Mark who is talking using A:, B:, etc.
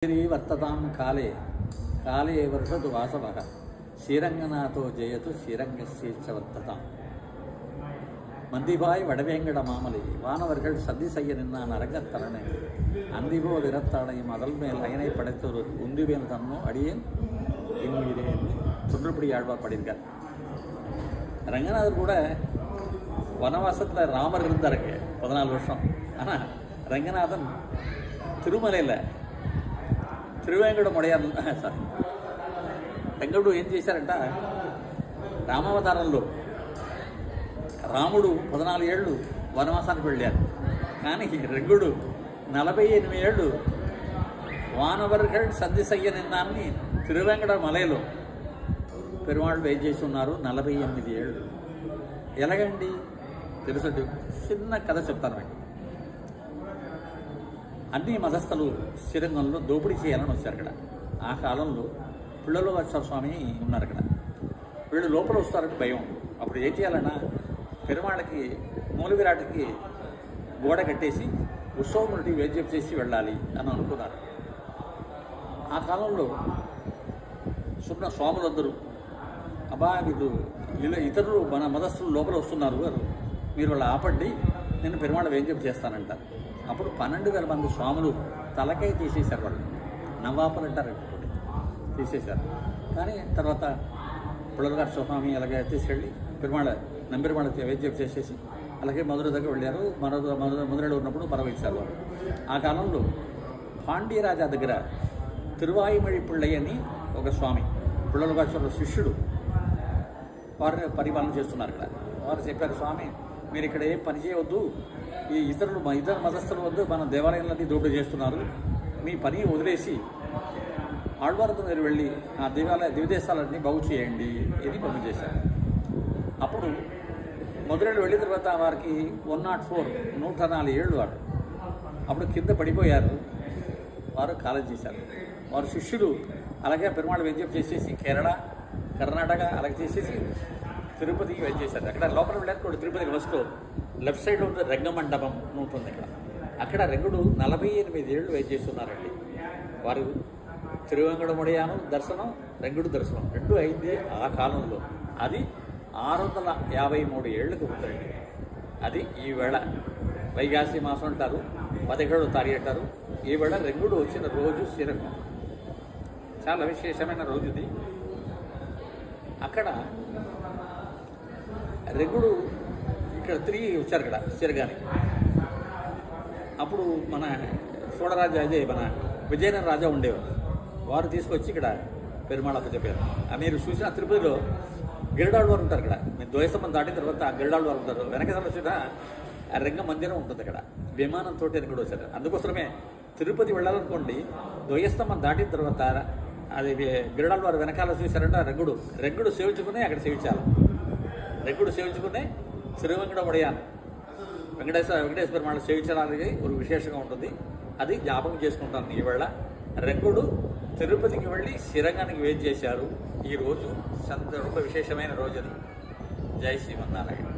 A: वर्ततां काले काले वर्षतु वासवः श्रीरंगनाथो जयतु श्रीरंगस्येच्च वर्तताम् மந்திபாய் வடவேங்கட மாமலை வானவர்கள் சந்தி செய்ய நின்றான் அரங்கத்தரணை அந்திபோ விரத்தாளையும் அதல் மேல் அயனை படைத்தொரு உந்திவேல் தன்னோ அடியேன் இன்னுயிரே என்று சுற்றுப்படி ஆழ்வார் பாடியிருக்கார். ரங்கநாதர் கூட வனவாசத்தில் ராமர் இருந்தாருங்க 14 வருஷம். ஆனால் ரங்கநாதன் తిరుమలలో తిరువేంకటముడయార్ సారీ వెంకటుడు ఏం చేశారంట, రామావతారంలో రాముడు 14 ఏళ్ళు వనవాసానికి వెళ్ళారు. కానీ రంగుడు 48 ఏళ్ళు వానవర్గల్ సంధి సయ్య నిన్నాన్ని తిరువేంకట మలయలో పెరుమాళ్ళు వెయిట్ చేసి ఉన్నారు 48 ఏళ్ళు. ఎలాగండి తెలుసండి, చిన్న కథ చెప్తానండి. అన్ని మతస్థులు శ్రీరంగంలో దోపిడీ చేయాలని వచ్చారు. అక్కడ ఆ కాలంలో పిల్లలవాచార్య స్వామి ఉన్నారు. అక్కడ వీళ్ళు లోపల వస్తారంటే భయం. అప్పుడు ఏం చేయాలన్నా పెరుమాళ్ళకి మూల విరాట్కి గోడ కట్టేసి ఉత్సవముడి వేద్యం చేసి వెళ్ళాలి అని అనుకున్నారు. ఆ కాలంలో సున్న స్వాములందరూ అబ్బా వీళ్ళు ఇతరులు మన మతస్థులు లోపల వస్తున్నారు, మీరు వాళ్ళు ఆపండి, నేను పెరుమాళ్ళ వేద్యం చేస్తానంటారు. అప్పుడు 12,000 మంది స్వాములు తలకాయ తీసేశారు. వాళ్ళు నవాపలు అంటారు, తీసేశారు. కానీ తర్వాత పుల్లగారు స్వామి అలాగే తీసుకెళ్ళి నంబెరుమాళ వైద్యం చేసేసి అలాగే మధుర దగ్గర వెళ్ళారు. మధురలో ఉన్నప్పుడు మరవేశారు వాళ్ళు. ఆ కాలంలో పాండ్యరాజా దగ్గర తిరువాయిమళి పిళ్ళయ్య అని ఒక స్వామి పుల్లగారు శిష్యుడు వారిని పరిపాలన చేస్తున్నారు. ఇక్కడ వారు చెప్పారు, స్వామి మీరు ఇక్కడ ఏం పని చేయవద్దు, ఈ ఇతర మతస్థుల వద్ద మన దేవాలయాలన్నీ దోపిడీ చేస్తున్నారు, మీ పని వదిలేసి ఆళ్వార్తో మీరు వెళ్ళి ఆ దివ్యదేశాలన్నీ బాగు చేయండి అని పంపించేశారు. అప్పుడు మధురైలో వెళ్ళిన తర్వాత వారికి 104 ఏళ్ళు వారు అప్పుడు కింద పడిపోయారు. వారు కాలం చేశారు. వారు శిష్యులు అలాగే పెరుమాళ వైద్యం చేసేసి కేరళ కర్ణాటక అలాగే చేసేసి తిరుపతికి వెయిట్ చేశారు. అక్కడ లోపల వెళ్ళారు. తిరుపతికి వస్తూ లెఫ్ట్ సైడ్లో ఉన్న రంగమండపం ఉంటుంది. అక్కడ రంగుడు 48 ఏళ్ళు వెయిట్ చేస్తున్నారండి. వారు తిరువేంకటముడయాను దర్శనం, రంగుడు దర్శనం రెండు అయింది ఆ కాలంలో. అది 653 ఏళ్ళకు ఉందండి. అది ఈవేళ వైగాసి మాసం అంటారు, 17వ తారీఖు అంటారు. ఈవేళ రంగుడు వచ్చిన రోజు శ్రీరంగం చాలా విశేషమైన రోజు ఇది. అక్కడ రంగుడు ఇక్కడ తిరిగి వచ్చారు ఇక్కడ శ్రీరంగానికి. అప్పుడు మన చోడరాజా అదే మన విజయనగర రాజా ఉండేవారు. వారు తీసుకొచ్చి ఇక్కడ పెరుమాళకు చెప్పారు. మీరు చూసిన తిరుపతిలో గిరిడాళ్వారు ఉంటారు. ఇక్కడ మీరు ద్వైస్తంభం దాటిన తర్వాత గిరిడాళ్వారు ఉంటారు. వెనక వచ్చిన రంగ మందిరం ఉంటుంది. అక్కడ విమానంతో రంగుడు వచ్చారు. అందుకోసమే తిరుపతి వెళ్ళాలనుకోండి, ద్వైస్తంభం దాటిన తర్వాత అది గిరిడాళ్వారు వెనకాల చూశారంటే రంగుడు సేవించుకునే అక్కడ సేవించాలి. రంగుడు సేవించుకునే శ్రీవేంకటముడయాను వెంకటేశ్వర పెరుమాళ సేవించడానికి ఒక విశేషంగా ఉంటుంది. అది జ్ఞాపకం చేసుకుంటాను. ఈవేళ రంగుడు తిరుపతికి వెళ్ళి శ్రీరంగానికి వెయిట్ చేశారు. ఈ రోజు చాలా విశేషమైన రోజు అది. జై శ్రీమన్నారాయణ.